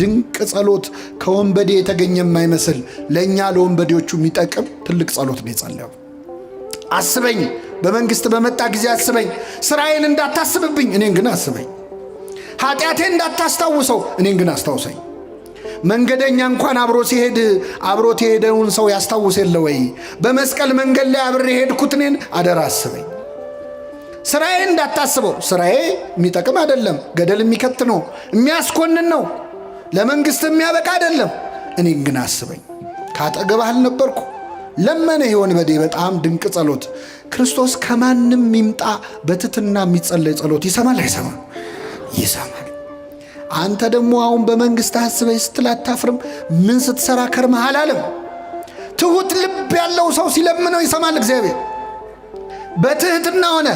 ድንቅ ጸሎት ከወንበዴ የተገኘ የማይመስል ለእኛ ለወንበዴዎቹ የሚጠቅም ትልቅ ጸሎት ነው የጸለየው። አስበኝ፣ በመንግስት በመጣ ጊዜ አስበኝ። ስራዬን እንዳታስብብኝ፣ እኔን ግን አስበኝ። ኃጢአቴን እንዳታስታውሰው፣ እኔን ግን አስታውሰኝ። መንገደኛ እንኳን አብሮት የሄደውን ሰው ያስታውስ የለ ወይ? በመስቀል መንገድ ላይ አብሬ ሄድኩት እኔን አደራ አስበኝ። ስራዬ እንዳታስበው፣ ስራዬ የሚጠቅም አይደለም፣ ገደል የሚከት ነው፣ የሚያስኮንን ነው፣ ለመንግስት የሚያበቃ አይደለም። እኔን ግን አስበኝ። ካጠገብህ አልነበርኩ? ለመነ የወንበዴ በጣም ድንቅ ጸሎት። ክርስቶስ ከማንም ይምጣ በትትና የሚጸለይ ጸሎት ይሰማል አይሰማም? ይሰማል። አንተ ደግሞ አሁን በመንግስት አስበኝ ስትል አታፍርም? ምን ስትሰራ ከርመሃል አለም። ትሁት ልብ ያለው ሰው ሲለምነው ይሰማል እግዚአብሔር። በትህትና ሆነ።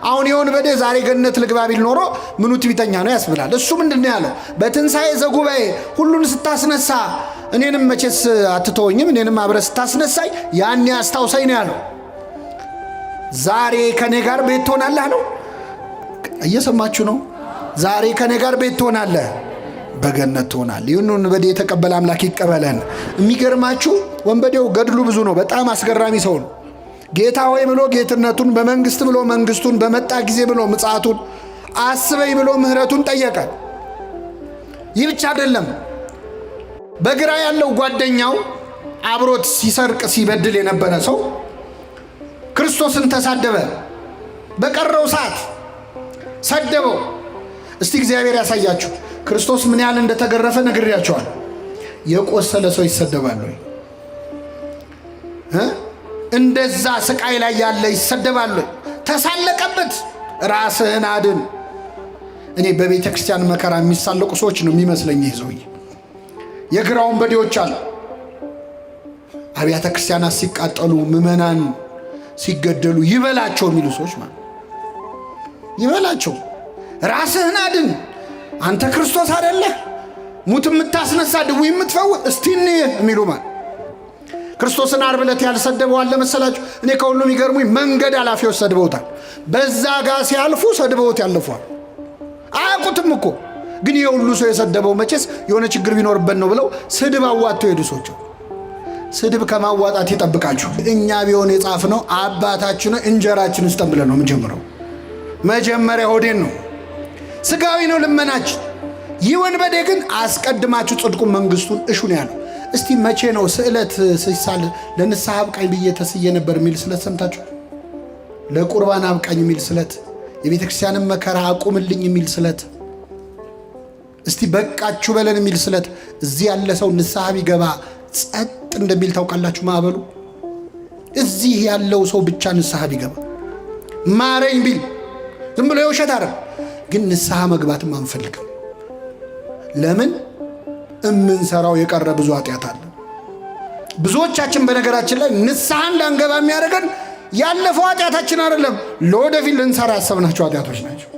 አሁን የወንበዴ ዛሬ ገነት ልግባ ቢል ኖሮ ምኑ ትዕቢተኛ ነው ያስብላል። እሱ ምንድነው ያለው? በትንሣኤ ዘጉባኤ ሁሉን ስታስነሳ እኔንም መቼስ አትተወኝም፣ እኔንም አብረ ስታስነሳይ ያኔ አስታውሰኝ ነው ያለው። ዛሬ ከኔ ጋር ቤት ትሆናለህ ነው። እየሰማችሁ ነው? ዛሬ ከኔ ጋር ቤት ትሆናለህ፣ በገነት ትሆናለህ። ይህን ወንበዴ የተቀበለ አምላክ ይቀበለን። የሚገርማችሁ ወንበዴው ገድሉ ብዙ ነው። በጣም አስገራሚ ሰው ነው። ጌታ ሆይ ብሎ ጌትነቱን፣ በመንግስት ብሎ መንግስቱን፣ በመጣ ጊዜ ብሎ ምጽአቱን፣ አስበኝ ብሎ ምህረቱን ጠየቀ። ይህ ብቻ አይደለም። በግራ ያለው ጓደኛው አብሮት ሲሰርቅ ሲበድል የነበረ ሰው ክርስቶስን ተሳደበ። በቀረው ሰዓት ሰደበው። እስቲ እግዚአብሔር ያሳያችሁ። ክርስቶስ ምን ያህል እንደተገረፈ ነግሬያቸዋል። የቆሰለ ሰው ይሰደባል ወይ? እንደዛ ስቃይ ላይ ያለ ይሰደባል ወይ? ተሳለቀበት። ራስህን አድን። እኔ በቤተ ክርስቲያን መከራ የሚሳለቁ ሰዎች ነው የሚመስለኝ። ይህ ሰውዬ የግራ ወንበዴዎች አሉ። አብያተ ክርስቲያናት ሲቃጠሉ፣ ምዕመናን ሲገደሉ ይበላቸው የሚሉ ሰዎች ማለት ይበላቸው። ራስህን አድን። አንተ ክርስቶስ አይደለህ? ሙት የምታስነሳ፣ ድውይ የምትፈውስ እስቲ እንይ የሚሉ ማለት ክርስቶስን ዓርብ ዕለት ያልሰደበው አለ መሰላችሁ? እኔ ከሁሉም ይገርሙኝ መንገድ አላፊዎች ሰድበውታል። በዛ ጋር ሲያልፉ ሰድበውት ያለፏል። አያውቁትም እኮ ግን የሁሉ ሰው የሰደበው መቼስ የሆነ ችግር ቢኖርበት ነው ብለው ስድብ አዋጥተው ሄዱ ሰዎች። ስድብ ከማዋጣት ይጠብቃችሁ። እኛ ቢሆን የጻፍነው አባታችን እንጀራችን ውስጥ ብለን ነው የምንጀምረው። መጀመሪያ ሆዴን ነው፣ ስጋዊ ነው ልመናችን። ይህ ወንበዴ ግን አስቀድማችሁ ጽድቁን መንግስቱን እሹ ነው ያለው። እስቲ መቼ ነው ስዕለት ሲሳል ለንስሐ አብቃኝ ብዬ ተስዬ ነበር የሚል ስለት ሰምታችሁ? ለቁርባን አብቃኝ የሚል ስለት፣ የቤተ ክርስቲያንን መከራ አቁምልኝ የሚል ስለት፣ እስቲ በቃችሁ በለን የሚል ስለት። እዚህ ያለ ሰው ንስሐ ቢገባ ጸጥ እንደሚል ታውቃላችሁ ማዕበሉ። እዚህ ያለው ሰው ብቻ ንስሐ ቢገባ ማረኝ ቢል ዝም ብሎ የውሸት አረ ግን ንስሐ መግባትም አንፈልግም። ለምን? እምንሰራው የቀረ ብዙ ኃጢአት አለ። ብዙዎቻችን በነገራችን ላይ ንስሐ እንዳንገባ የሚያደርገን ያለፈው ኃጢአታችን አይደለም፣ ለወደፊት ልንሰራ ያሰብናቸው ኃጢአቶች ናቸው።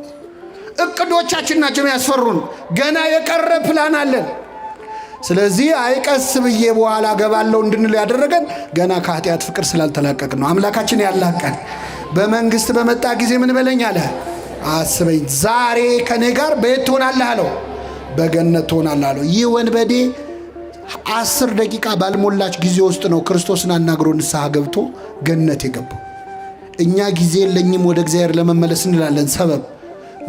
እቅዶቻችን ናቸው ያስፈሩን። ገና የቀረ ፕላን አለን። ስለዚህ አይቀስ ብዬ በኋላ ገባለው እንድንል ያደረገን ገና ከኃጢአት ፍቅር ስላልተላቀቅን ነው። አምላካችን ያላቀን። በመንግስት በመጣ ጊዜ ምን በለኝ አለ? አስበኝ። ዛሬ ከኔ ጋር በየት ትሆናለህ አለው? በገነት ትሆናለህ አለው። ይህ ወንበዴ 10 ደቂቃ ባልሞላች ጊዜ ውስጥ ነው ክርስቶስን አናግሮ ንስሐ ገብቶ ገነት የገባው። እኛ ጊዜ የለኝም ወደ እግዚአብሔር ለመመለስ እንላለን። ሰበብ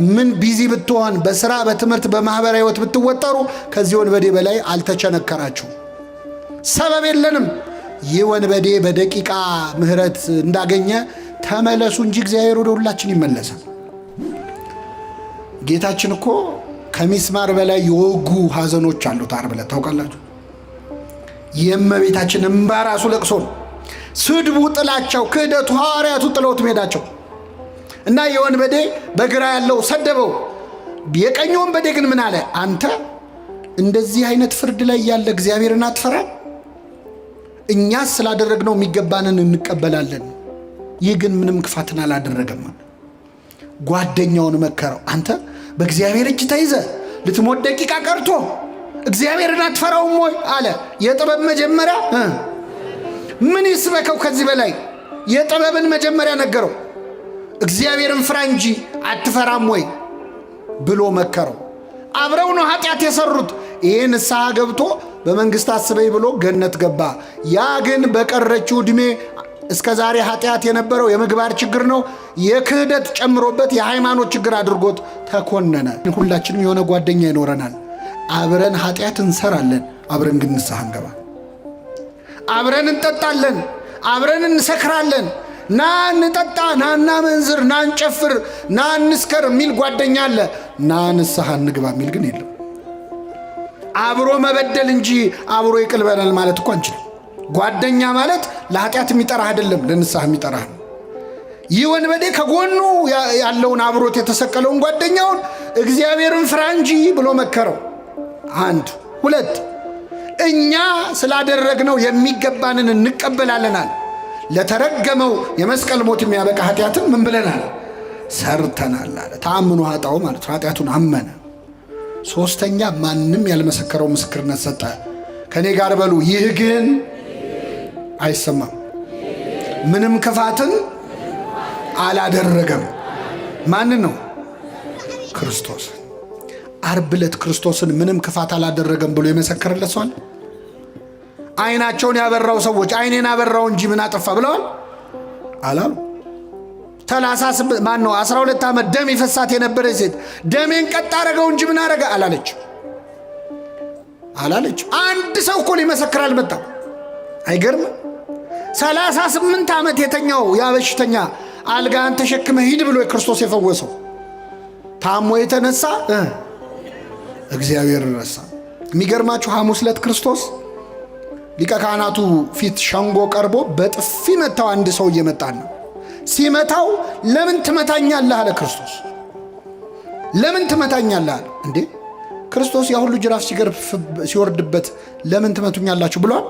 ምን ቢዚ ብትሆን፣ በስራ በትምህርት በማህበራዊ ህይወት ብትወጠሩ ከዚህ ወንበዴ በላይ አልተቸነከራችሁ። ሰበብ የለንም። ይህ ወንበዴ በደቂቃ ምህረት እንዳገኘ ተመለሱ እንጂ እግዚአብሔር ወደ ሁላችን ይመለሳል። ጌታችን እኮ ከሚስማር በላይ የወጉ ሐዘኖች አሉት። ዓርብ ዕለት ታውቃላችሁ። የእመቤታችን እንባ ራሱ ለቅሶ ነው። ስድቡ፣ ጥላቸው፣ ክህደቱ፣ ሐዋርያቱ ጥለውት መሄዳቸው እና የወንበዴ በግራ ያለው ሰደበው። የቀኝ ወንበዴ ግን ምን አለ? አንተ እንደዚህ አይነት ፍርድ ላይ ያለ እግዚአብሔርን አትፈራም? እኛስ ስላደረግነው የሚገባንን እንቀበላለን። ይህ ግን ምንም ክፋትን አላደረገም። ጓደኛውን መከረው። አንተ በእግዚአብሔር እጅ ተይዘ ልትሞት ደቂቃ ቀርቶ እግዚአብሔርን አትፈራውም ወይ አለ። የጥበብ መጀመሪያ ምን ይስበከው ከዚህ በላይ? የጥበብን መጀመሪያ ነገረው። እግዚአብሔርን ፍራ እንጂ አትፈራም ወይ ብሎ መከረው። አብረው ነው ኃጢአት የሰሩት። ይሄ ንስሐ ገብቶ በመንግስት አስበይ ብሎ ገነት ገባ። ያ ግን በቀረችው ዕድሜ እስከ ዛሬ ኃጢአት የነበረው የምግባር ችግር ነው፣ የክህደት ጨምሮበት የሃይማኖት ችግር አድርጎት ተኮነነ። ሁላችንም የሆነ ጓደኛ ይኖረናል። አብረን ኃጢአት እንሰራለን፣ አብረን ግን ንስሐ እንገባ። አብረን እንጠጣለን፣ አብረን እንሰክራለን። ና እንጠጣ፣ ና እናመንዝር፣ ና እንጨፍር፣ ና እንስከር የሚል ጓደኛ አለ። ና ንስሐ እንግባ የሚል ግን የለም። አብሮ መበደል እንጂ አብሮ ይቅር በለን ማለት እኮ አንችልም። ጓደኛ ማለት ለኃጢአት የሚጠራህ አይደለም፣ ለንስሐ የሚጠራህ ነው። ይህ ወንበዴ ከጎኑ ያለውን አብሮት የተሰቀለውን ጓደኛውን እግዚአብሔርን ፍራ እንጂ ብሎ መከረው። አንድ ሁለት፣ እኛ ስላደረግነው የሚገባንን እንቀበላለናል። ለተረገመው የመስቀል ሞት የሚያበቃ ኃጢአትን ምን ብለናል? ሰርተናል አለ። ተአምኖ ኃጣው ማለት ኃጢአቱን አመነ። ሶስተኛ ማንም ያልመሰከረው ምስክርነት ሰጠ። ከኔ ጋር በሉ፣ ይህ ግን አይሰማም። ምንም ክፋትን አላደረገም። ማንን ነው? ክርስቶስ። ዓርብ ዕለት ክርስቶስን ምንም ክፋት አላደረገም ብሎ የመሰከረለት ሰው አለ? አይናቸውን ያበራው ሰዎች አይኔን አበራው እንጂ ምን አጠፋ ብለዋል አላሉ? 12 ዓመት ደም ይፈሳት የነበረ ሴት ደሜን ቀጥ አረገው እንጂ ምን አረገ አላለች። አንድ ሰው እኮ ሊመሰክር አልመጣም። አይገርም? 38 ዓመት የተኛው ያ በሽተኛ አልጋን ተሸክመ ሂድ ብሎ ክርስቶስ የፈወሰው ታሞ የተነሳ እግዚአብሔር ረሳ። የሚገርማችሁ ሐሙስ ዕለት ክርስቶስ ሊቀ ካህናቱ ፊት ሸንጎ ቀርቦ በጥፊ መታው። አንድ ሰው እየመጣ ነው። ሲመታው ለምን ትመታኛለህ አለ ክርስቶስ። ለምን ትመታኛለህ አለ። እንዴ ክርስቶስ ያ ሁሉ ጅራፍ ሲወርድበት ለምን ትመቱኛላችሁ ብሏል?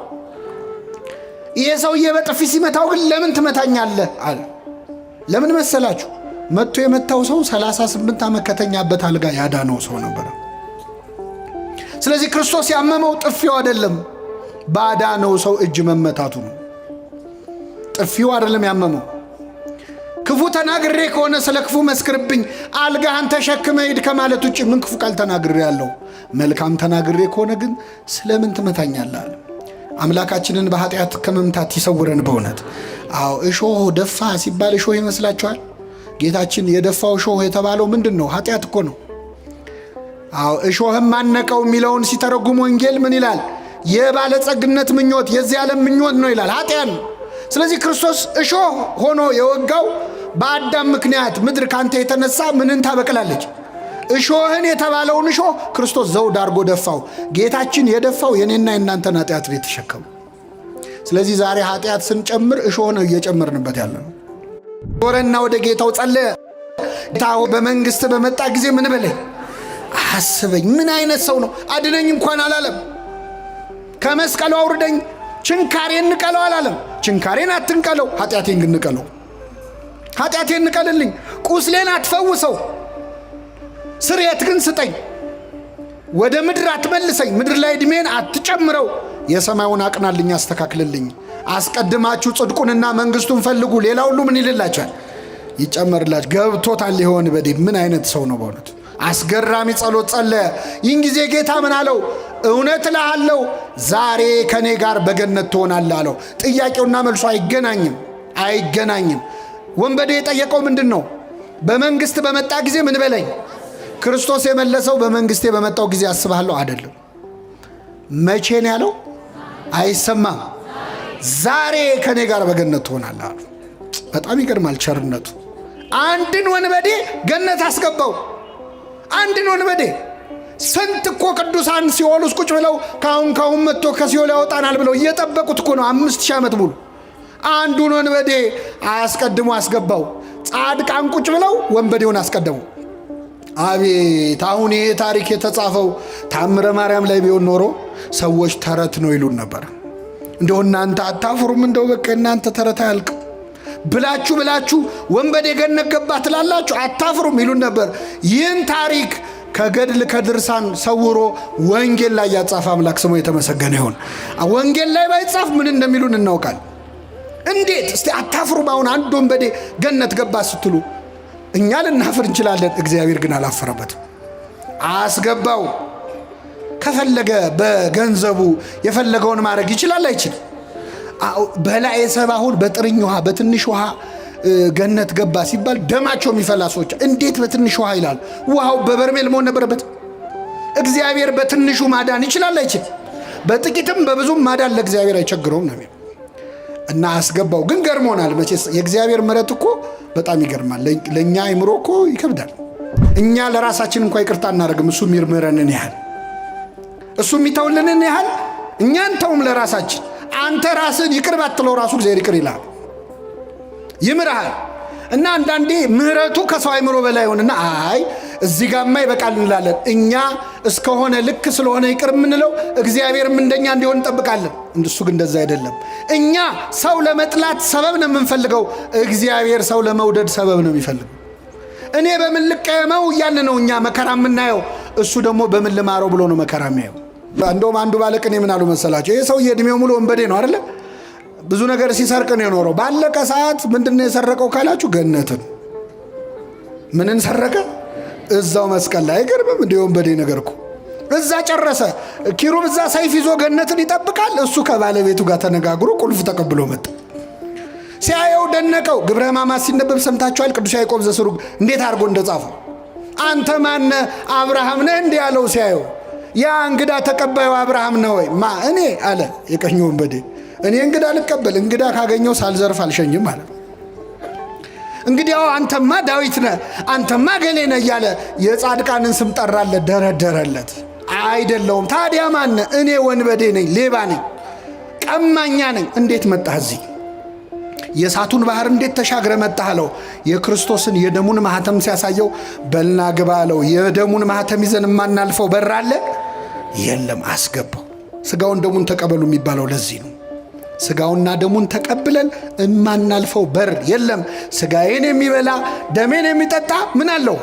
ይሄ ሰውዬ በጥፊ ሲመታው ግን ለምን ትመታኛለህ አለ። ለምን መሰላችሁ? መጥቶ የመታው ሰው 38 ዓመት ከተኛበት አልጋ ያዳነው ሰው ነበር። ስለዚህ ክርስቶስ ያመመው ጥፊው አይደለም፣ ባዳነው ሰው እጅ መመታቱ ነው። ጥፊው አይደለም ያመመው። ክፉ ተናግሬ ከሆነ ስለ ክፉ መስክርብኝ፣ አልጋህን ተሸክመ ሂድ ከማለት ውጭ ምን ክፉ ቃል ተናግሬ ያለው? መልካም ተናግሬ ከሆነ ግን ስለምን ትመታኛለህ አለ። አምላካችንን በኃጢአት ከመምታት ይሰውረን በእውነት። አዎ እሾህ ደፋ ሲባል እሾህ ይመስላችኋል? ጌታችን የደፋው እሾህ የተባለው ምንድን ነው? ኃጢአት እኮ ነው። አዎ እሾህም አነቀው የሚለውን ሲተረጉም ወንጌል ምን ይላል? የባለጸግነት ምኞት፣ የዚህ ዓለም ምኞት ነው ይላል። ኃጢአት ነው። ስለዚህ ክርስቶስ እሾህ ሆኖ የወጋው በአዳም ምክንያት ምድር ካንተ የተነሳ ምንን ታበቅላለች? እሾህን የተባለውን እሾህ ክርስቶስ ዘውድ አድርጎ ደፋው። ጌታችን የደፋው የኔና የናንተን ኃጢአት ነው የተሸከመው። ስለዚህ ዛሬ ኃጢአት ስንጨምር እሾህ ነው እየጨመርንበት ያለ ነው። ዞረና ወደ ጌታው ጸለየ። ጌታው በመንግስት በመጣ ጊዜ ምን በለኝ አስበኝ። ምን አይነት ሰው ነው? አድነኝ እንኳን አላለም። ከመስቀሉ አውርደኝ፣ ችንካሬን ንቀለው አላለም። ችንካሬን አትንቀለው፣ ኃጢአቴን ግን ንቀለው። ኃጢአቴን ንቀልልኝ፣ ቁስሌን አትፈውሰው፣ ስርየት ግን ስጠኝ። ወደ ምድር አትመልሰኝ፣ ምድር ላይ ዕድሜን አትጨምረው፣ የሰማዩን አቅናልኝ፣ አስተካክልልኝ። አስቀድማችሁ ጽድቁንና መንግስቱን ፈልጉ፣ ሌላ ሁሉ ምን ይልላችኋል? ይጨመርላችሁ። ገብቶታል ይሆን? በዴ ምን አይነት ሰው ነው በእውነት? አስገራሚ ጸሎት ጸለየ። ይህን ጊዜ ጌታ ምን አለው? እውነት እልሃለሁ ዛሬ ከኔ ጋር በገነት ትሆናለህ አለው። ጥያቄውና መልሱ አይገናኝም። ወንበዴ የጠየቀው ምንድን ነው? በመንግስት በመጣ ጊዜ ምን በለኝ። ክርስቶስ የመለሰው በመንግስቴ በመጣው ጊዜ አስብሃለሁ አይደለም። መቼ ነው ያለው? አይሰማም። ዛሬ ከኔ ጋር በገነት ትሆናለህ አሉ። በጣም ይገርማል ቸርነቱ። አንድን ወንበዴ ገነት አስገባው። አንድን ወንበዴ። ስንት እኮ ቅዱሳን ሲኦል ውስጥ ቁጭ ብለው ካሁን መጥቶ ከሲኦል ያወጣናል ብለው እየጠበቁት እኮ ነው 5000 ዓመት ሙሉ። አንዱን ወንበዴ አስቀድሞ አስገባው። ጻድቃን ቁጭ ብለው ወንበዴውን አስቀደሙ። አቤት! አሁን ይሄ ታሪክ የተጻፈው ታምረ ማርያም ላይ ቢሆን ኖሮ ሰዎች ተረት ነው ይሉን ነበር። እንደው እናንተ አታፍሩም? እንደው በቃ እናንተ ተረት አያልቅም ብላችሁ ወንበዴ ገነት ገባ ትላላችሁ አታፍሩም ይሉን ነበር። ይህን ታሪክ ከገድል ከድርሳን ሰውሮ ወንጌል ላይ ያጻፈ አምላክ ስሙ የተመሰገነ ይሁን። ወንጌል ላይ ባይጻፍ ምን እንደሚሉን እናውቃል። እንዴት እስቲ አታፍሩም? አሁን አንድ ወንበዴ ገነት ገባ ስትሉ እኛ ልናፍር እንችላለን። እግዚአብሔር ግን አላፈረበትም፣ አስገባው። ከፈለገ በገንዘቡ የፈለገውን ማድረግ ይችላል አይችልም? በላዔ ሰብእ አሁን በጥርኝ ውሃ በትንሽ ውሃ ገነት ገባ ሲባል ደማቸው የሚፈላ ሰዎች እንዴት በትንሽ ውሃ ይላል? ውሃው በበርሜል መሆን ነበረበት። እግዚአብሔር በትንሹ ማዳን ይችላል አይችልም? በጥቂትም በብዙም ማዳን ለእግዚአብሔር አይቸግረውም ነው እና አስገባው። ግን ገርሞናል መቼስ የእግዚአብሔር ምሕረት እኮ በጣም ይገርማል። ለእኛ አይምሮ እኮ ይከብዳል። እኛ ለራሳችን እንኳ ይቅርታ እናደርግም። እሱ የሚምረንን ያህል እሱ የሚተውልንን ያህል እኛ እንተውም ለራሳችን። አንተ ራስን ይቅር ባትለው ራሱ እግዚአብሔር ይቅር ይልሃል፣ ይምርሃል። እና አንዳንዴ ምሕረቱ ከሰው አይምሮ በላይ ሆነና አይ እዚህ ጋማ ይበቃል እንላለን። እኛ እስከሆነ ልክ ስለሆነ ይቅር የምንለው እግዚአብሔርም እንደኛ እንዲሆን እንጠብቃለን። እሱ ግን እንደዛ አይደለም። እኛ ሰው ለመጥላት ሰበብ ነው የምንፈልገው፣ እግዚአብሔር ሰው ለመውደድ ሰበብ ነው የሚፈልገው። እኔ በምን ልቀየመው እያልን ነው እኛ መከራ የምናየው፣ እሱ ደግሞ በምን ልማረው ብሎ ነው መከራ የሚያየው። እንደውም አንዱ ባለቅኔ ምን አሉ መሰላቸው? ይህ ሰውዬ ዕድሜው ሙሉ ወንበዴ ነው አይደለ? ብዙ ነገር ሲሰርቅ ነው የኖረው። ባለቀ ሰዓት ምንድነው የሰረቀው ካላችሁ ገነትን። ምንን ሰረቀ? እዛው መስቀል ላይ። አይገርምም? እንደ ወንበዴ ነገር እኮ እዛ ጨረሰ። ኪሩብ እዛ ሰይፍ ይዞ ገነትን ይጠብቃል። እሱ ከባለቤቱ ጋር ተነጋግሮ ቁልፍ ተቀብሎ መጣ። ሲያየው ደነቀው። ግብረ ሕማማት ሲነበብ ሰምታችኋል? ቅዱስ ያዕቆብ ዘስሩግ እንዴት አድርጎ እንደጻፈው። አንተ ማነ አብርሃም ነህ እንዲህ ያለው ሲያየው፣ ያ እንግዳ ተቀባዩ አብርሃም ነው ወይ? ማ እኔ አለ የቀኝ ወንበዴ። እኔ እንግዳ ልቀበል፣ እንግዳ ካገኘው ሳልዘርፍ አልሸኝም ማለት። እንግዲያው አንተማ ዳዊት ነህ፣ አንተማ ገሌ ነህ እያለ የጻድቃንን ስም ጠራለት፣ ደረደረለት። አይደለውም። ታዲያ ማነ? እኔ ወንበዴ ነኝ፣ ሌባ ነኝ፣ ቀማኛ ነኝ። እንዴት መጣህ እዚህ? የእሳቱን ባህር እንዴት ተሻግረ መጣህ አለው። የክርስቶስን የደሙን ማህተም ሲያሳየው በልና ግባ አለው። የደሙን ማህተም ይዘን የማናልፈው በር አለ? የለም። አስገባው። ስጋውን ደሙን ተቀበሉ የሚባለው ለዚህ ነው። ስጋውና ደሙን ተቀብለን የማናልፈው በር የለም። ስጋዬን የሚበላ ደሜን የሚጠጣ ምን አለው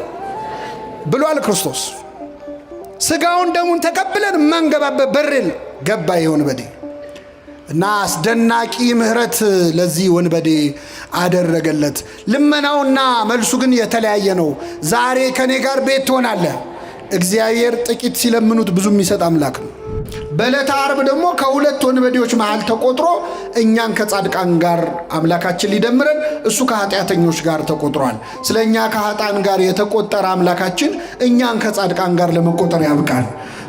ብሏል ክርስቶስ። ስጋውን ደሙን ተቀብለን የማንገባበት በር የለም። ገባ ይህ ወንበዴ እና አስደናቂ ምሕረት ለዚህ ወንበዴ አደረገለት። ልመናውና መልሱ ግን የተለያየ ነው። ዛሬ ከኔ ጋር ቤት ትሆናለህ። እግዚአብሔር ጥቂት ሲለምኑት ብዙ የሚሰጥ አምላክ ነው። በዕለተ ዓርብ ደግሞ ከሁለት ወንበዴዎች መሃል ተቆጥሮ እኛን ከጻድቃን ጋር አምላካችን ሊደምረን እሱ ከኃጢአተኞች ጋር ተቆጥሯል። ስለ እኛ ከኃጥአን ጋር የተቆጠረ አምላካችን እኛን ከጻድቃን ጋር ለመቆጠር ያብቃል።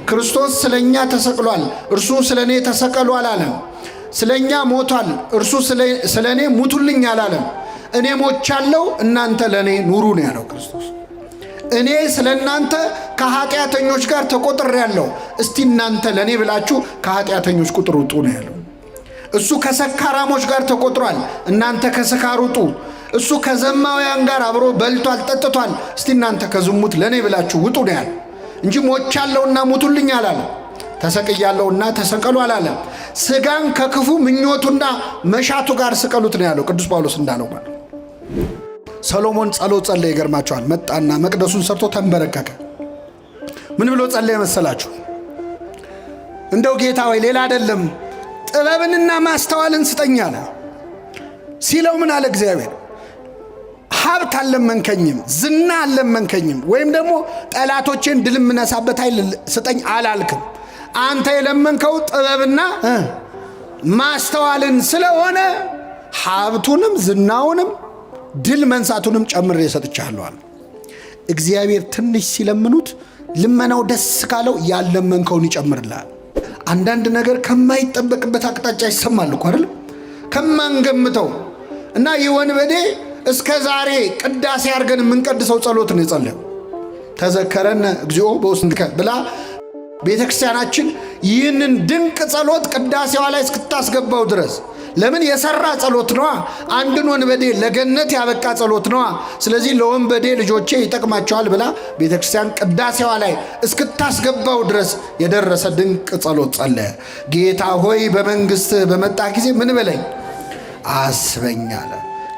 ክርስቶስ ስለ እኛ ተሰቅሏል፣ እርሱ ስለ እኔ ተሰቀሉ አላለም። ስለ እኛ ሞቷል፣ እርሱ ስለ እኔ ሙቱልኝ አላለም። እኔ ሞቻለሁ፣ እናንተ ለእኔ ኑሩ ነው ያለው ክርስቶስ። እኔ ስለ እናንተ ከኃጢአተኞች ጋር ተቆጥሬያለሁ፣ እስቲ እናንተ ለእኔ ብላችሁ ከኃጢአተኞች ቁጥር ውጡ ነው ያለው። እሱ ከሰካራሞች ጋር ተቆጥሯል፣ እናንተ ከስካር ውጡ። እሱ ከዘማውያን ጋር አብሮ በልቷል ጠጥቷል፣ እስቲ እናንተ ከዝሙት ለእኔ ብላችሁ ውጡ ነው ያለው እንጂ ሞቻለሁና ሙቱልኝ አላለም። ተሰቅያለሁና ተሰቀሉ አላለም። ስጋን ከክፉ ምኞቱና መሻቱ ጋር ስቀሉት ነው ያለው ቅዱስ ጳውሎስ እንዳለው ማለት። ሰሎሞን ጸሎት ጸለየ። ይገርማቸዋል። መጣና መቅደሱን ሰርቶ ተንበረከከ። ምን ብሎ ጸለየ መሰላችሁ? እንደው ጌታ ወይ ሌላ አይደለም ጥበብንና ማስተዋልን ስጠኝ አለ። ሲለው ምን አለ እግዚአብሔር? ሀብት አልለመንከኝም፣ ዝና አልለመንከኝም፣ ወይም ደግሞ ጠላቶቼን ድል የምነሳበት ኃይል ስጠኝ አላልክም። አንተ የለመንከው ጥበብና ማስተዋልን ስለሆነ ሀብቱንም ዝናውንም ድል መንሳቱንም ጨምሬ ሰጥቻለሁ አለ። እግዚአብሔር ትንሽ ሲለምኑት ልመናው ደስ ካለው ያለመንከውን ይጨምርልሃል። አንዳንድ ነገር ከማይጠበቅበት አቅጣጫ ይሰማል እኮ አይደል? ከማንገምተው እና ይህ ወንበዴ እስከ ዛሬ ቅዳሴ አድርገን የምንቀድሰው ጸሎት ነው የጸለየው። ተዘከረን እግዚኦ በውስጥከ ብላ ቤተ ክርስቲያናችን ይህንን ድንቅ ጸሎት ቅዳሴዋ ላይ እስክታስገባው ድረስ ለምን የሰራ ጸሎት ነዋ። አንድን ወንበዴ ለገነት ያበቃ ጸሎት ነዋ። ስለዚህ ለወንበዴ ልጆቼ ይጠቅማቸዋል ብላ ቤተ ክርስቲያን ቅዳሴዋ ላይ እስክታስገባው ድረስ የደረሰ ድንቅ ጸሎት ጸለየ። ጌታ ሆይ በመንግሥት በመጣ ጊዜ ምን በለኝ አስበኝ አለ።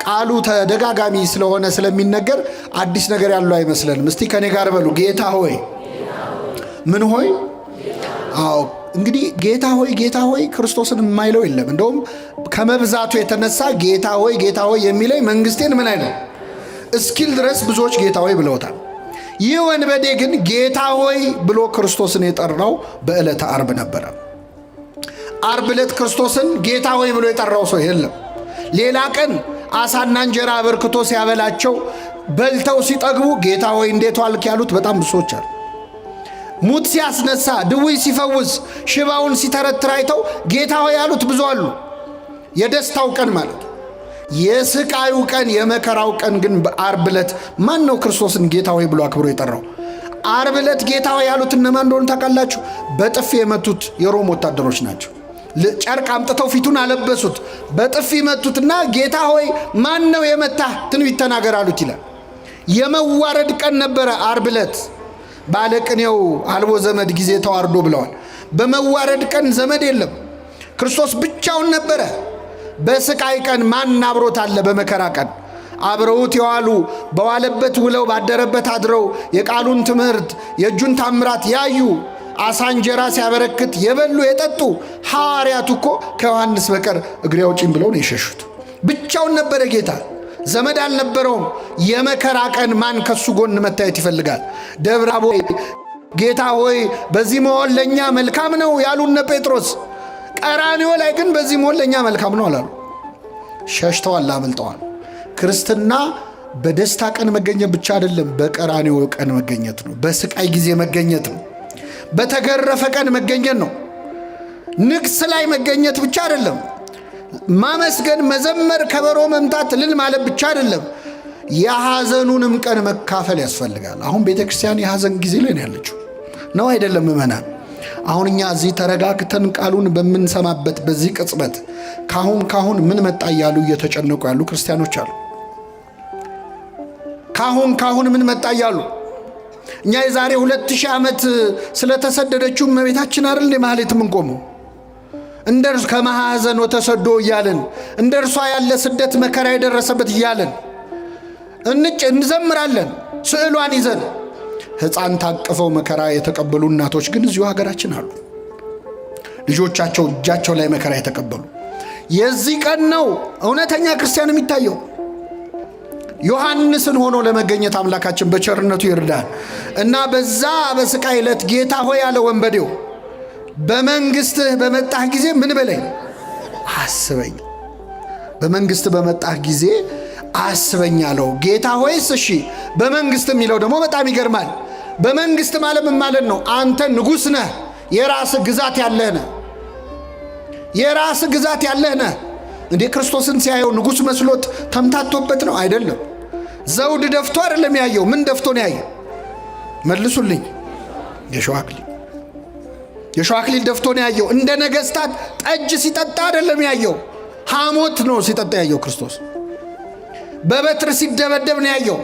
ቃሉ ተደጋጋሚ ስለሆነ ስለሚነገር አዲስ ነገር ያለው አይመስለንም። እስቲ ከኔ ጋር በሉ ጌታ ሆይ ምን ሆይ? አዎ እንግዲህ ጌታ ሆይ ክርስቶስን የማይለው የለም። እንደውም ከመብዛቱ የተነሳ ጌታ ሆይ የሚለኝ መንግስቴን ምን አይነት እስኪል ድረስ ብዙዎች ጌታ ሆይ ብለውታል። ይህ ወንበዴ ግን ጌታ ሆይ ብሎ ክርስቶስን የጠራው በዕለተ ዓርብ ነበረ። ዓርብ ዕለት ክርስቶስን ጌታ ሆይ ብሎ የጠራው ሰው የለም። ሌላ ቀን አሳና እንጀራ አበርክቶ ሲያበላቸው በልተው ሲጠግቡ ጌታ ሆይ እንዴት ዋልክ ያሉት በጣም ብዙዎች አሉ። ሙት ሲያስነሳ፣ ድውይ ሲፈውስ፣ ሽባውን ሲተረትር አይተው ጌታ ሆይ ያሉት ብዙ አሉ። የደስታው ቀን ማለት የስቃዩ ቀን የመከራው ቀን ግን በዓርብ ዕለት ማን ነው ክርስቶስን ጌታ ሆይ ብሎ አክብሮ የጠራው? ዓርብ ዕለት ጌታ ሆይ ያሉት እነማን እንደሆኑ ታውቃላችሁ? በጥፊ የመቱት የሮም ወታደሮች ናቸው። ጨርቅ አምጥተው ፊቱን አለበሱት፣ በጥፊ መቱትና ጌታ ሆይ ማን ነው የመታህ? ትንቢት ተናገር አሉት ይላል። የመዋረድ ቀን ነበረ ዓርብ ዕለት። ባለቅኔው አልቦ ዘመድ ጊዜ ተዋርዶ ብለዋል። በመዋረድ ቀን ዘመድ የለም፣ ክርስቶስ ብቻውን ነበረ። በስቃይ ቀን ማን አብሮት አለ? በመከራ ቀን አብረውት የዋሉ በዋለበት ውለው ባደረበት አድረው የቃሉን ትምህርት የእጁን ታምራት ያዩ አሳ እንጀራ ሲያበረክት የበሉ የጠጡ ሐዋርያቱ እኮ ከዮሐንስ በቀር እግሬ አውጪኝ ብለው ነው የሸሹት። ብቻውን ነበረ ጌታ፣ ዘመድ አልነበረውም። የመከራ ቀን ማን ከሱ ጎን መታየት ይፈልጋል? ደብረ ታቦር ጌታ ሆይ በዚህ መሆን ለእኛ መልካም ነው ያሉነ ጴጥሮስ፣ ቀራንዮ ላይ ግን በዚህ መሆን ለእኛ መልካም ነው አላሉ። ሸሽተዋል፣ አመልጠዋል። ክርስትና በደስታ ቀን መገኘት ብቻ አይደለም፣ በቀራንዮ ቀን መገኘት ነው። በስቃይ ጊዜ መገኘት ነው። በተገረፈ ቀን መገኘት ነው። ንግስ ላይ መገኘት ብቻ አይደለም። ማመስገን፣ መዘመር፣ ከበሮ መምታት፣ እልል ማለት ብቻ አይደለም። የሐዘኑንም ቀን መካፈል ያስፈልጋል። አሁን ቤተ ክርስቲያን የሐዘን ጊዜ ላይ ነው ያለችው ነው አይደለም? ምእመናን አሁን እኛ እዚህ ተረጋግተን ቃሉን በምንሰማበት በዚህ ቅጽበት ካሁን ምን መጣ እያሉ እየተጨነቁ ያሉ ክርስቲያኖች አሉ። ካሁን ምን መጣ እያሉ እኛ የዛሬ 2000 ዓመት ስለተሰደደችው እመቤታችን አይደል ማህሌት የምንቆመው? እንደርሱ ከማሐዘን ወተሰዶ እያለን እንደርሷ ያለ ስደት መከራ የደረሰበት እያለን እንዘምራለን ስዕሏን ይዘን። ሕፃን ታቅፈው መከራ የተቀበሉ እናቶች ግን እዚሁ ሀገራችን አሉ። ልጆቻቸው እጃቸው ላይ መከራ የተቀበሉ። የዚህ ቀን ነው እውነተኛ ክርስቲያን የሚታየው። ዮሐንስን ሆኖ ለመገኘት አምላካችን በቸርነቱ ይርዳል እና በዛ በስቃይ ዕለት ጌታ ሆይ ያለ ወንበዴው በመንግስትህ በመጣህ ጊዜ ምን በለኝ አስበኝ። በመንግስት በመጣህ ጊዜ አስበኝ አለው። ጌታ ሆይስ እሺ በመንግስት የሚለው ደግሞ በጣም ይገርማል። በመንግስት ማለት ምን ማለት ነው? አንተ ንጉሥ ነህ፣ የራስ ግዛት ያለህ ነህ። የራስ ግዛት ያለህ ነህ። እንዴ ክርስቶስን ሲያየው ንጉሥ መስሎት ተምታቶበት ነው? አይደለም። ዘውድ ደፍቶ አይደለም ያየው። ምን ደፍቶ ነው ያየው? መልሱልኝ። የሸዋ አክሊል ደፍቶ ነው ያየው። እንደ ነገስታት ጠጅ ሲጠጣ አይደለም ያየው። ሐሞት ነው ሲጠጣ ያየው ክርስቶስ። በበትር ሲደበደብ ነው ያየው።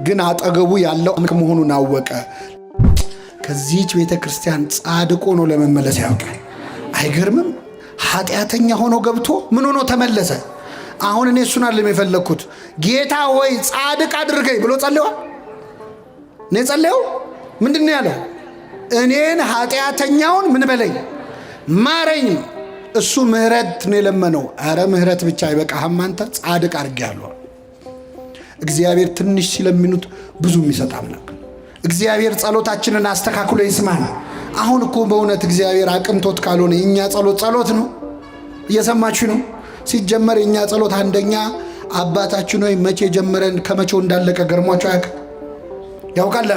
ግን አጠገቡ ያለው አምላክ መሆኑን አወቀ። ከዚህች ቤተ ክርስቲያን ጻድቆ ነው ለመመለስ ያውቃል። አይገርምም? ኃጢአተኛ ሆኖ ገብቶ ምን ሆኖ ተመለሰ? አሁን እኔ እሱን አይደለም የፈለግኩት። ጌታ ሆይ ጻድቅ አድርገኝ ብሎ ጸልዮአል። እኔ ጸልየው ምንድን ነው ያለው? እኔን ኃጢአተኛውን ምን በለኝ ማረኝ። እሱ ምህረት ነው የለመነው። አረ ምህረት ብቻ አይበቃህም አንተ ጻድቅ አድርጌሃለሁ። እግዚአብሔር ትንሽ ሲለምኑት ብዙ የሚሰጥ አምላክ። እግዚአብሔር ጸሎታችንን አስተካክሎ ይስማል። አሁን እኮ በእውነት እግዚአብሔር አቅንቶት ካልሆነ የኛ ጸሎት ነው። እየሰማችሁ ነው? ሲጀመር የኛ ጸሎት አንደኛ አባታችን ሆይ መቼ ጀመረን ከመቼው እንዳለቀ ገርሟቸው ያውቃል?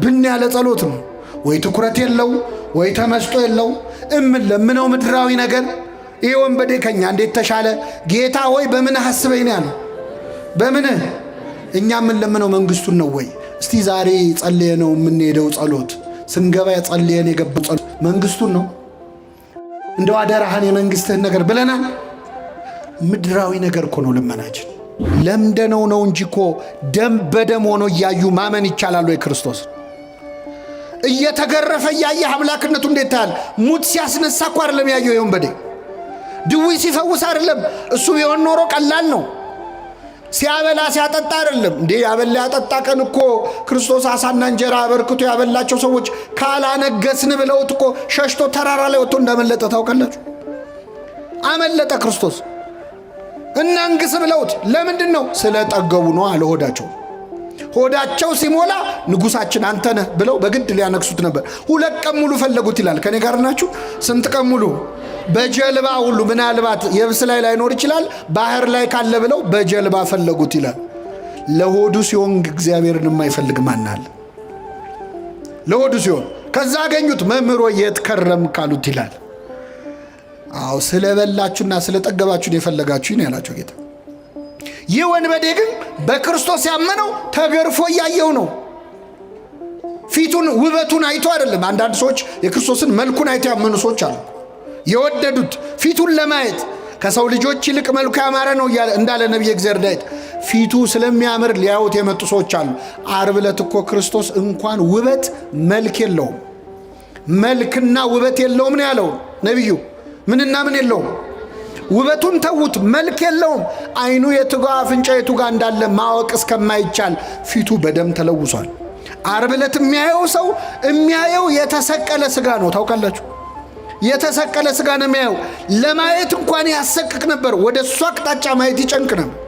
ብን ያለ ጸሎት ነው። ወይ ትኩረት የለው ወይ ተመስጦ የለው። ለምነው ምድራዊ ነገር። ይሄ ወንበዴ ከኛ እንዴት ተሻለ? ጌታ ሆይ በምን አስበኝ ነው ያለው። በምን? እኛ ለምነው መንግስቱን ነው ወይ? እስቲ ዛሬ ጸልየነው የምንሄደው ጸሎት ስንገባ ጸልየን የገባው ጸሎት መንግስቱን ነው? እንደው አደራህን የመንግስትህን ነገር ብለናል። ምድራዊ ነገር እኮ ነው ልመናችን። ለምደነው ነው እንጂ እኮ ደም በደም ሆኖ እያዩ ማመን ይቻላል ወይ? ክርስቶስ እየተገረፈ እያየህ አምላክነቱ እንዴት ታያል? ሙት ሲያስነሳ እኮ አይደለም ያየው ወንበዴ። ድውይ ሲፈውስ አይደለም። እሱ ቢሆን ኖሮ ቀላል ነው። ሲያበላ ሲያጠጣ አይደለም እንዴ? ያበላ ያጠጣ ቀን እኮ ክርስቶስ አሳና እንጀራ አበርክቶ ያበላቸው ሰዎች ካላነገስን ብለውት እኮ ሸሽቶ ተራራ ላይ ወጥቶ እንዳመለጠ ታውቃላችሁ። አመለጠ ክርስቶስ። እናንግስ ብለውት ለምንድን ነው? ስለጠገቡ ነው አለ ሆዳቸው። ሆዳቸው ሲሞላ ንጉሳችን አንተ ነህ ብለው በግድ ሊያነክሱት ነበር። 2 ቀን ሙሉ ፈለጉት ይላል። ከኔ ጋር ናችሁ? ስንት ቀን ሙሉ? በጀልባ ሁሉ ምናልባት የብስ ላይ ላይኖር ይችላል፣ ባህር ላይ ካለ ብለው በጀልባ ፈለጉት ይላል። ለሆዱ ሲሆን እግዚአብሔርን የማይፈልግ ማን አለ? ለሆዱ ሲሆን ከዛ አገኙት። መምህሮ የት ከረም ካሉት ይላል። አዎ ስለበላችሁና ስለጠገባችሁን የፈለጋችሁኝ ያላቸው ጌታ። ይህ ወንበዴ ግን በክርስቶስ ያመነው ተገርፎ እያየው ነው። ፊቱን ውበቱን አይቶ አይደለም። አንዳንድ ሰዎች የክርስቶስን መልኩን አይቶ ያመኑ ሰዎች አሉ። የወደዱት ፊቱን ለማየት ከሰው ልጆች ይልቅ መልኩ ያማረ ነው እንዳለ ነቢየ እግዚአብሔር ዳዊት ፊቱ ስለሚያምር ሊያዩት የመጡ ሰዎች አሉ። ዓርብ ዕለት እኮ ክርስቶስ እንኳን ውበት መልክ የለውም፣ መልክና ውበት የለውም ነው ያለው ነቢዩ። ምንና ምን የለውም? ውበቱን ተዉት፣ መልክ የለውም። አይኑ የቱጋ አፍንጫ የቱጋ እንዳለ ማወቅ እስከማይቻል ፊቱ በደም ተለውሷል። ዓርብ ዕለት የሚያየው ሰው የሚያየው የተሰቀለ ስጋ ነው። ታውቃላችሁ? የተሰቀለ ስጋ ነው የሚያየው። ለማየት እንኳን ያሰቅቅ ነበር። ወደ እሱ አቅጣጫ ማየት ይጨንቅ ነበር።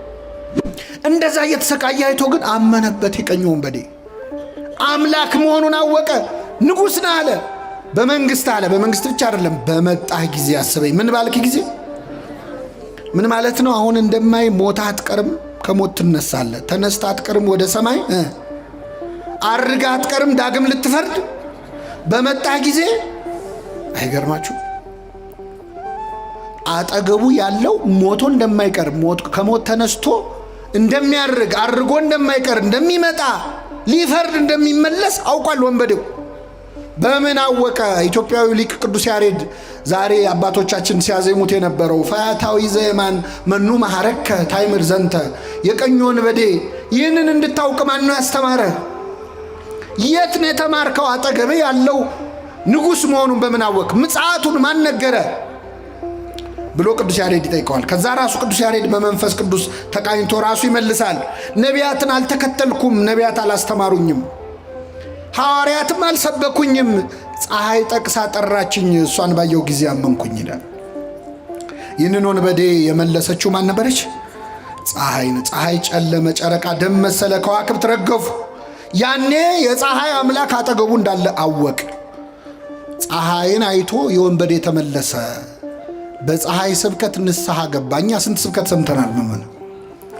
እንደዛ እየተሰቃየ አይቶ ግን አመነበት። የቀኝ ወንበዴ አምላክ መሆኑን አወቀ። ንጉሥ ነህ አለ። በመንግስት አለ። በመንግስት ብቻ አይደለም፣ በመጣህ ጊዜ አስበኝ። ምን ባልክ ጊዜ? ምን ማለት ነው? አሁን እንደማይ ሞታ አትቀርም፣ ከሞት ትነሳለህ። ተነስታ አትቀርም፣ ወደ ሰማይ አርጋ አትቀርም፣ ዳግም ልትፈርድ በመጣህ ጊዜ። አይገርማችሁ? አጠገቡ ያለው ሞቶ እንደማይቀር፣ ከሞት ተነስቶ እንደሚያርግ፣ አርጎ እንደማይቀር፣ እንደሚመጣ፣ ሊፈርድ እንደሚመለስ አውቋል ወንበዴው። በምን አወቀ? ኢትዮጵያዊ ሊቅ ቅዱስ ያሬድ ዛሬ አባቶቻችን ሲያዜሙት የነበረው ፈያታዊ ዘየማን መኑ መሐረከ ታይምር ዘንተ፣ የቀኝ ወንበዴ ይህንን እንድታውቅ ማን ነው ያስተማረ? የት ነው የተማርከው? አጠገቤ ያለው ንጉሥ መሆኑን በምን አወቅ? ምጽአቱን ማን ነገረ ብሎ ቅዱስ ያሬድ ይጠይቀዋል። ከዛ ራሱ ቅዱስ ያሬድ በመንፈስ ቅዱስ ተቃኝቶ ራሱ ይመልሳል። ነቢያትን አልተከተልኩም፣ ነቢያት አላስተማሩኝም፣ ሐዋርያትም አልሰበኩኝም፣ ፀሐይ ጠቅሳ ጠራችኝ፣ እሷን ባየው ጊዜ አመንኩኝ ይላል። ይህንን ወንበዴ የመለሰችው ማን ነበረች? ፀሐይን። ፀሐይ ጨለመ፣ ጨረቃ ደም መሰለ፣ ከዋክብት ረገፉ። ያኔ የፀሐይ አምላክ አጠገቡ እንዳለ አወቅ። ፀሐይን አይቶ የወንበዴ ተመለሰ። በፀሐይ ስብከት ንስሐ ገባ። እኛ ስንት ስብከት ሰምተናል? ምን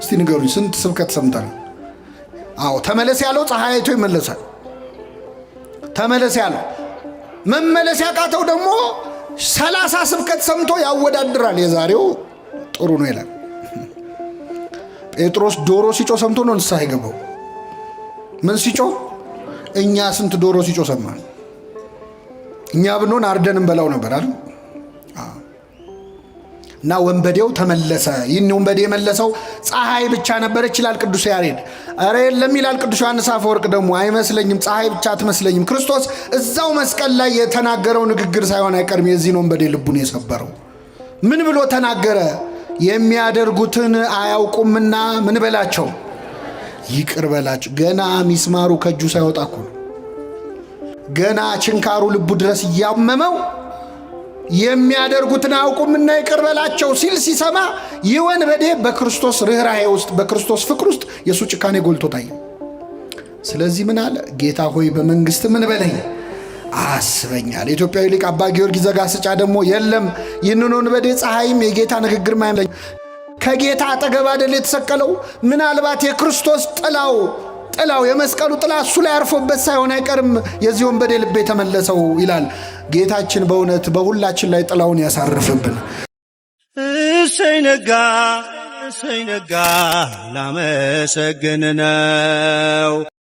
እስቲ ንገሩኝ፣ ስንት ስብከት ሰምተናል? አዎ ተመለስ ያለው ፀሐይ አይቶ ይመለሳል። ተመለስ ያለው መመለስ ያቃተው ደግሞ 30 ስብከት ሰምቶ ያወዳድራል። የዛሬው ጥሩ ነው ይላል። ጴጥሮስ ዶሮ ሲጮ ሰምቶ ነው ንስሐ የገባው። ምን ሲጮ? እኛ ስንት ዶሮ ሲጮ ሰማን? እኛ ብንሆን አርደን እንበላው ነበር አይደል? እና ወንበዴው ተመለሰ። ይህን ወንበዴ የመለሰው ፀሐይ ብቻ ነበረች ይላል ቅዱስ ያሬድ። ኧረ የለም ይላል ቅዱስ ዮሐንስ አፈወርቅ ደግሞ አይመስለኝም፣ ፀሐይ ብቻ አትመስለኝም። ክርስቶስ እዛው መስቀል ላይ የተናገረው ንግግር ሳይሆን አይቀርም የዚህን ወንበዴ ልቡን የሰበረው። ምን ብሎ ተናገረ? የሚያደርጉትን አያውቁምና ምን በላቸው? ይቅር በላቸው። ገና ሚስማሩ ከእጁ ሳይወጣ እኮ ነው። ገና ችንካሩ ልቡ ድረስ እያመመው የሚያደርጉትን አያውቁምና ይቅር በላቸው ሲል ሲሰማ ይህ ወንበዴ በክርስቶስ ርኅራኄ ውስጥ፣ በክርስቶስ ፍቅር ውስጥ የሱ ጭካኔ ጎልቶ ታየ። ስለዚህ ምን አለ? ጌታ ሆይ በመንግስት ምን በለኝ አስበኛል። የኢትዮጵያዊ ሊቅ አባ ጊዮርጊስ ዘጋስጫ ደግሞ የለም ይህንን ወንበዴ ፀሐይም የጌታ ንግግር ማይመለኝ ከጌታ አጠገብ አይደል የተሰቀለው? ምናልባት የክርስቶስ ጥላው የመስቀሉ ጥላ እሱ ላይ አርፎበት ሳይሆን አይቀርም የዚህ ወንበዴ ልብ የተመለሰው ይላል። ጌታችን በእውነት በሁላችን ላይ ጥላውን ያሳርፍብን። እሰይ ነጋ ላመሰግን ነው።